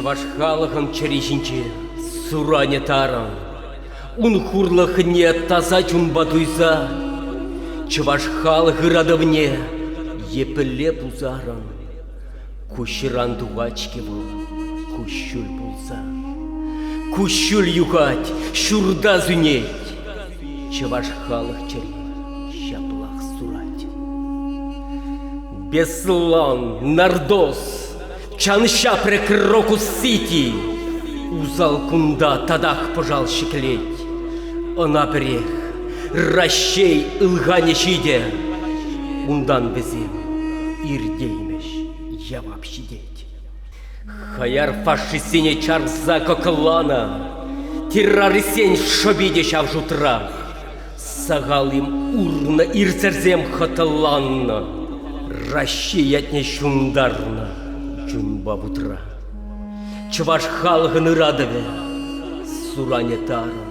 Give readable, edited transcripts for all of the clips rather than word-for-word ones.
Чаваш халахын черешінче суране таран, ун хурлахне таза чунба туйса, чаваш халах радовне епіле пузаран, кущиран тугачке был, кущуль пулса. Кущуль юхать, шурда зунеть, чаваш халах чери, щаплах сурать. Беслан, нардос, чанша прекроку сити, узал кунда тадах пожал щеклеть. Она брех, ращей ылгане щиде, ундан безем, ирдеймеш, я вообще деть. Хаяр фашистине чарза коклана, террорисень шобидеща в жутрах, сагал им урна ирцерзем хаталанна, ращият нещундарна, джунба бутра. Чваш халганы радове, суране тара,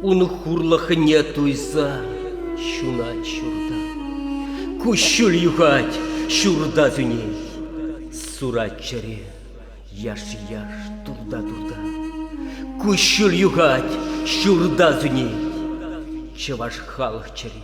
ун хурлах нетуйса, щунать щурда. Кущуль юхать, щурда зюней, сурать чаре, яш-яш, турда-турда. Кущуль юхать, щурда зюней, чваш халх чаре.